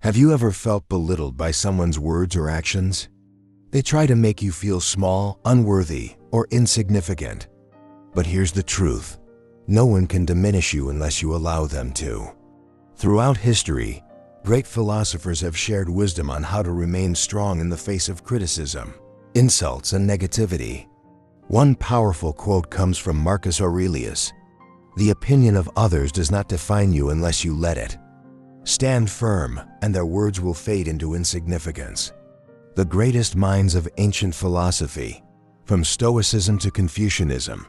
Have you ever felt belittled by someone's words or actions? They try to make you feel small, unworthy, or insignificant. But here's the truth. No one can diminish you unless you allow them to. Throughout history, great philosophers have shared wisdom on how to remain strong in the face of criticism, insults, and negativity. One powerful quote comes from Marcus Aurelius. "The opinion of others does not define you unless you let it. Stand firm, and their words will fade into insignificance." The greatest minds of ancient philosophy, from stoicism to Confucianism,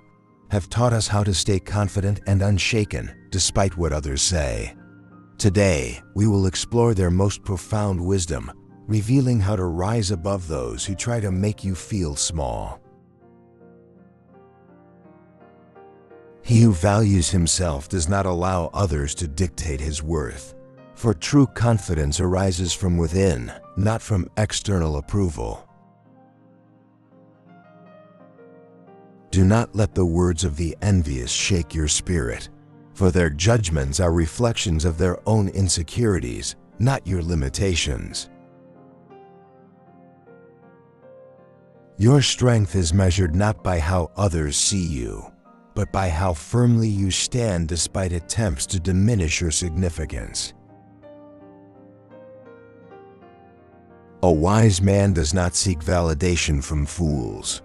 have taught us how to stay confident and unshaken despite what others say. Today, we will explore their most profound wisdom, revealing how to rise above those who try to make you feel small. He who values himself does not allow others to dictate his worth. For true confidence arises from within, not from external approval. Do not let the words of the envious shake your spirit, for their judgments are reflections of their own insecurities, not your limitations. Your strength is measured not by how others see you, but by how firmly you stand despite attempts to diminish your significance. A wise man does not seek validation from fools.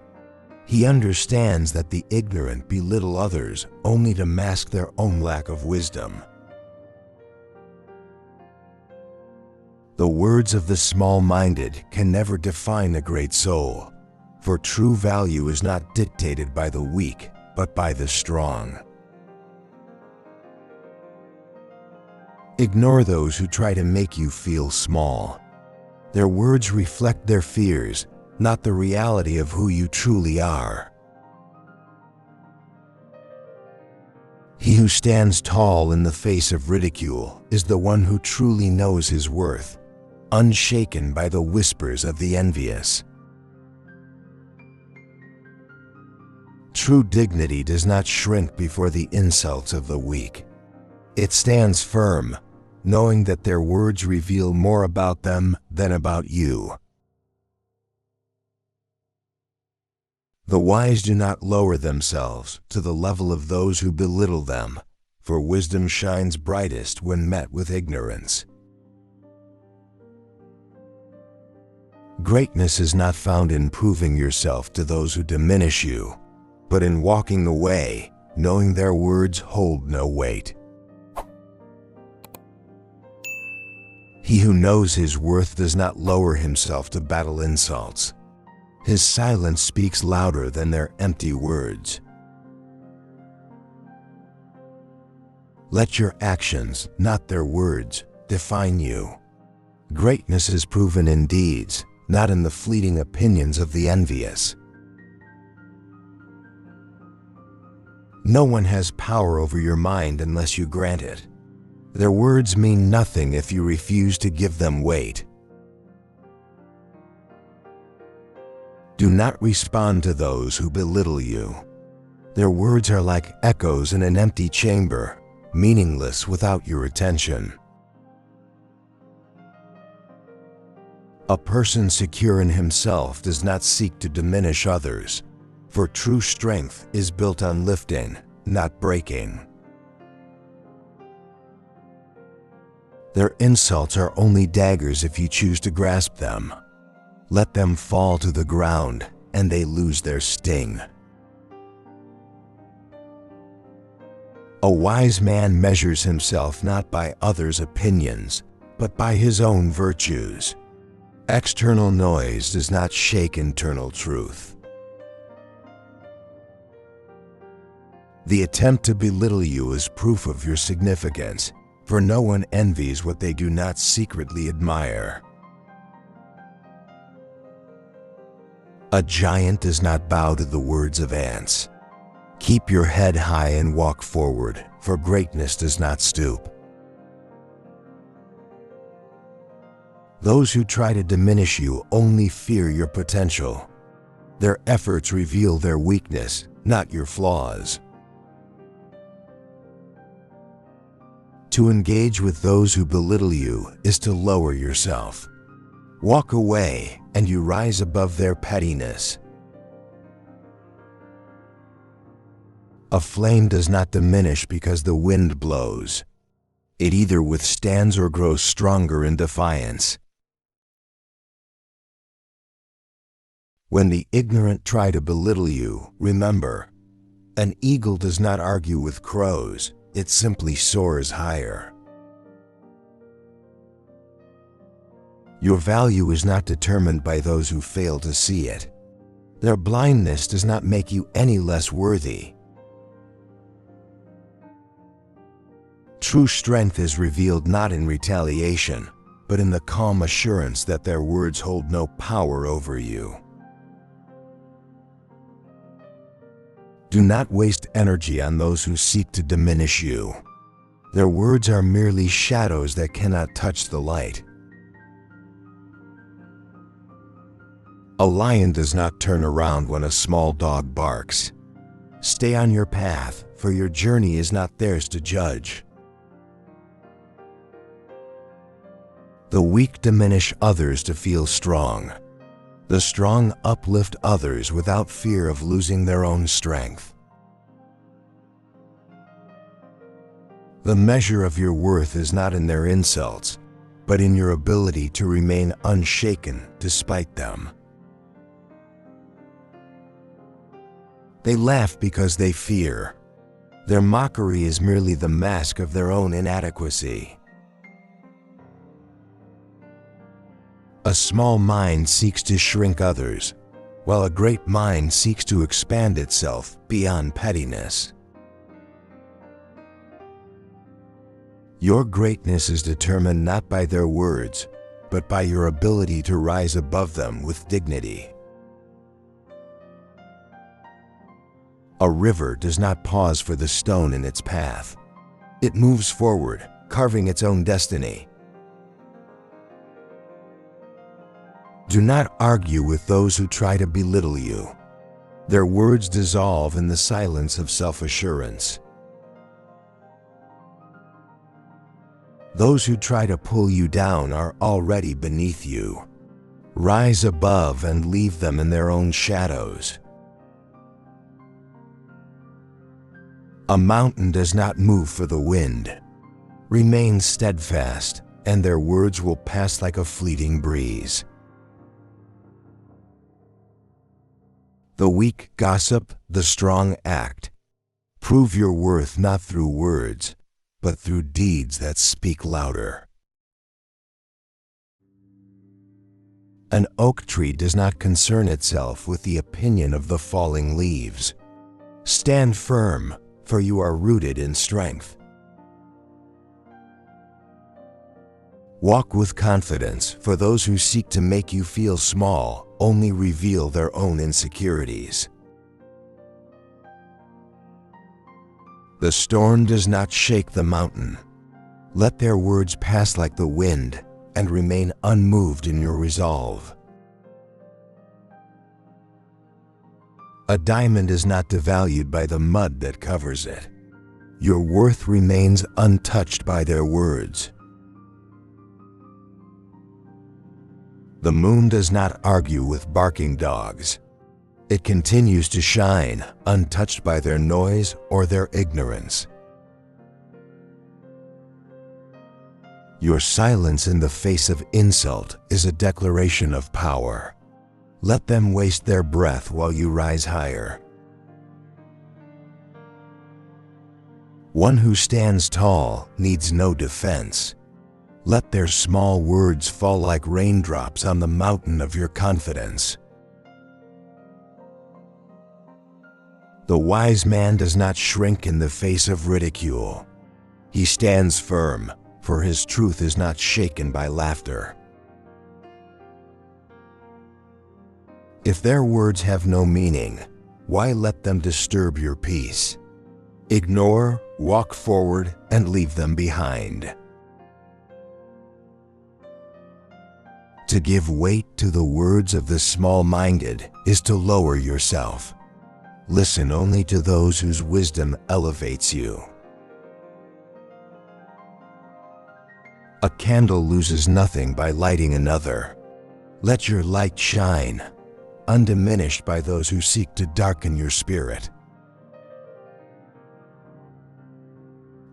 He understands that the ignorant belittle others only to mask their own lack of wisdom. The words of the small-minded can never define a great soul, for true value is not dictated by the weak, but by the strong. Ignore those who try to make you feel small. Their words reflect their fears, not the reality of who you truly are. He who stands tall in the face of ridicule is the one who truly knows his worth, unshaken by the whispers of the envious. True dignity does not shrink before the insults of the weak. It stands firm, knowing that their words reveal more about them than about you. The wise do not lower themselves to the level of those who belittle them, for wisdom shines brightest when met with ignorance. Greatness is not found in proving yourself to those who diminish you, but in walking the way, knowing their words hold no weight. He who knows his worth does not lower himself to battle insults. His silence speaks louder than their empty words. Let your actions, not their words, define you. Greatness is proven in deeds, not in the fleeting opinions of the envious. No one has power over your mind unless you grant it. Their words mean nothing if you refuse to give them weight. Do not respond to those who belittle you. Their words are like echoes in an empty chamber, meaningless without your attention. A person secure in himself does not seek to diminish others, for true strength is built on lifting, not breaking. Their insults are only daggers if you choose to grasp them. Let them fall to the ground, and they lose their sting. A wise man measures himself not by others' opinions, but by his own virtues. External noise does not shake internal truth. The attempt to belittle you is proof of your significance, for no one envies what they do not secretly admire. A giant does not bow to the words of ants. Keep your head high and walk forward, for greatness does not stoop. Those who try to diminish you only fear your potential. Their efforts reveal their weakness, not your flaws. To engage with those who belittle you is to lower yourself. Walk away, and you rise above their pettiness. A flame does not diminish because the wind blows. It either withstands or grows stronger in defiance. When the ignorant try to belittle you, remember, an eagle does not argue with crows, it simply soars higher. Your value is not determined by those who fail to see it. Their blindness does not make you any less worthy. True strength is revealed not in retaliation, but in the calm assurance that their words hold no power over you. Do not waste energy on those who seek to diminish you. Their words are merely shadows that cannot touch the light. A lion does not turn around when a small dog barks. Stay on your path, for your journey is not theirs to judge. The weak diminish others to feel strong. The strong uplift others without fear of losing their own strength. The measure of your worth is not in their insults, but in your ability to remain unshaken despite them. They laugh because they fear. Their mockery is merely the mask of their own inadequacy. A small mind seeks to shrink others, while a great mind seeks to expand itself beyond pettiness. Your greatness is determined not by their words, but by your ability to rise above them with dignity. A river does not pause for the stone in its path. It moves forward, carving its own destiny. Do not argue with those who try to belittle you. Their words dissolve in the silence of self-assurance. Those who try to pull you down are already beneath you. Rise above and leave them in their own shadows. A mountain does not move for the wind. Remain steadfast, and their words will pass like a fleeting breeze. The weak gossip, the strong act. Prove your worth not through words, but through deeds that speak louder. An oak tree does not concern itself with the opinion of the falling leaves. Stand firm, for you are rooted in strength. Walk with confidence, for those who seek to make you feel small only reveal their own insecurities. The storm does not shake the mountain. Let their words pass like the wind and remain unmoved in your resolve. A diamond is not devalued by the mud that covers it. Your worth remains untouched by their words. The moon does not argue with barking dogs. It continues to shine, untouched by their noise or their ignorance. Your silence in the face of insult is a declaration of power. Let them waste their breath while you rise higher. One who stands tall needs no defense. Let their small words fall like raindrops on the mountain of your confidence. The wise man does not shrink in the face of ridicule. He stands firm, for his truth is not shaken by laughter. If their words have no meaning, why let them disturb your peace? Ignore, walk forward, and leave them behind. To give weight to the words of the small-minded is to lower yourself. Listen only to those whose wisdom elevates you. A candle loses nothing by lighting another. Let your light shine, undiminished by those who seek to darken your spirit.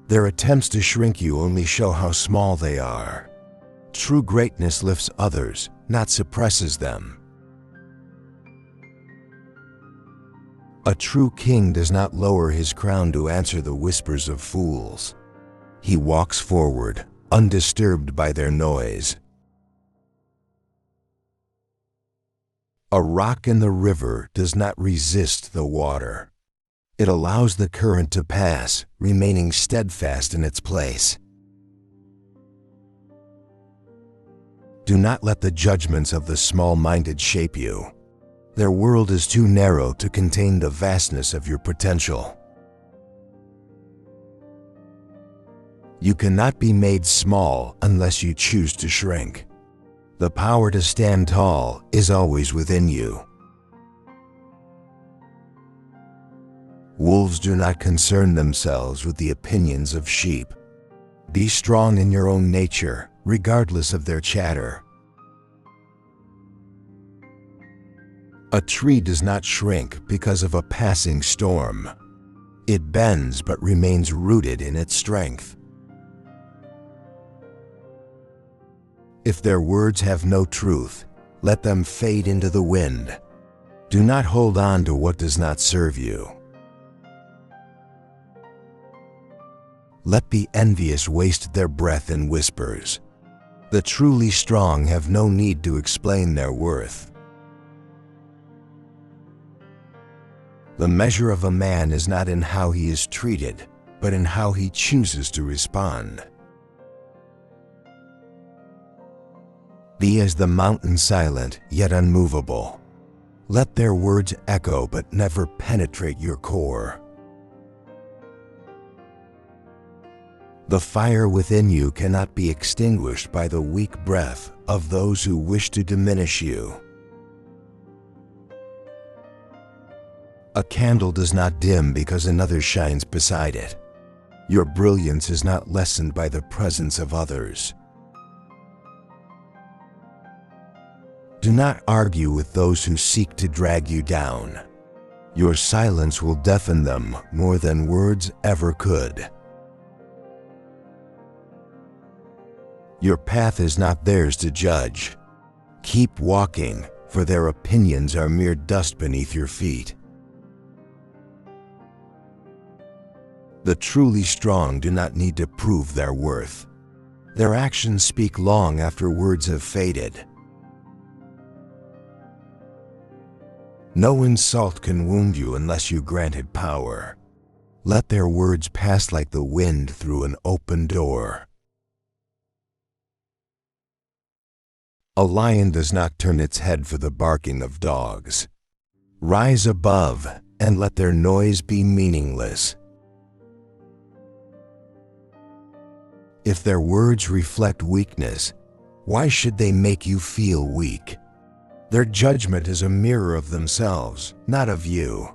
Their attempts to shrink you only show how small they are. True greatness lifts others, not suppresses them. A true king does not lower his crown to answer the whispers of fools. He walks forward, undisturbed by their noise. A rock in the river does not resist the water. It allows the current to pass, remaining steadfast in its place. Do not let the judgments of the small-minded shape you. Their world is too narrow to contain the vastness of your potential. You cannot be made small unless you choose to shrink. The power to stand tall is always within you. Wolves do not concern themselves with the opinions of sheep. Be strong in your own nature, regardless of their chatter. A tree does not shrink because of a passing storm. It bends but remains rooted in its strength. If their words have no truth, let them fade into the wind. Do not hold on to what does not serve you. Let the envious waste their breath in whispers. The truly strong have no need to explain their worth. The measure of a man is not in how he is treated, but in how he chooses to respond. Be as the mountain silent, yet unmovable. Let their words echo but never penetrate your core. The fire within you cannot be extinguished by the weak breath of those who wish to diminish you. A candle does not dim because another shines beside it. Your brilliance is not lessened by the presence of others. Do not argue with those who seek to drag you down. Your silence will deafen them more than words ever could. Your path is not theirs to judge. Keep walking, for their opinions are mere dust beneath your feet. The truly strong do not need to prove their worth. Their actions speak long after words have faded. No insult can wound you unless you grant it power. Let their words pass like the wind through an open door. A lion does not turn its head for the barking of dogs. Rise above and let their noise be meaningless. If their words reflect weakness, why should they make you feel weak? Their judgment is a mirror of themselves, not of you.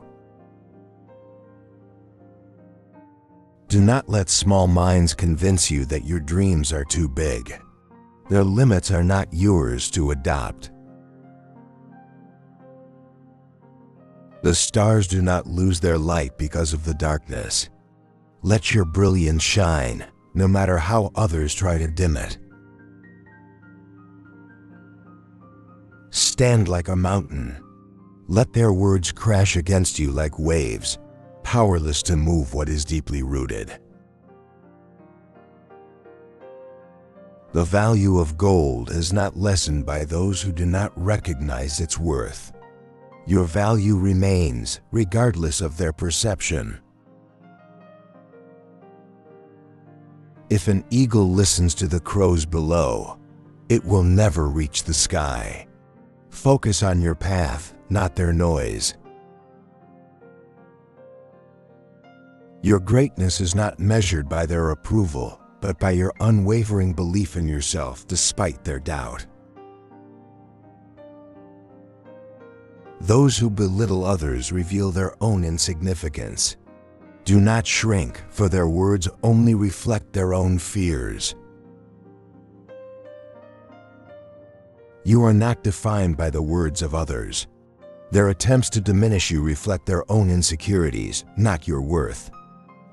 Do not let small minds convince you that your dreams are too big. Their limits are not yours to adopt. The stars do not lose their light because of the darkness. Let your brilliance shine, no matter how others try to dim it. Stand like a mountain. Let their words crash against you like waves, powerless to move what is deeply rooted. The value of gold is not lessened by those who do not recognize its worth. Your value remains, regardless of their perception. If an eagle listens to the crows below, it will never reach the sky. Focus on your path, not their noise. Your greatness is not measured by their approval, but by your unwavering belief in yourself despite their doubt. Those who belittle others reveal their own insignificance. Do not shrink, for their words only reflect their own fears. You are not defined by the words of others. Their attempts to diminish you reflect their own insecurities, not your worth.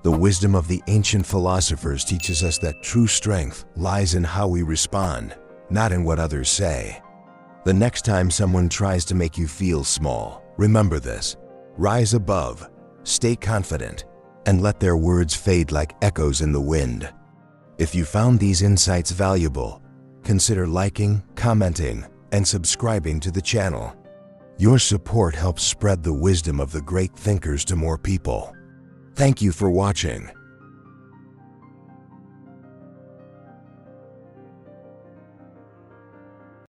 The wisdom of the ancient philosophers teaches us that true strength lies in how we respond, not in what others say. The next time someone tries to make you feel small, remember this: rise above, stay confident, and let their words fade like echoes in the wind. If you found these insights valuable, consider liking, commenting, and subscribing to the channel. Your support helps spread the wisdom of the great thinkers to more people. Thank you for watching.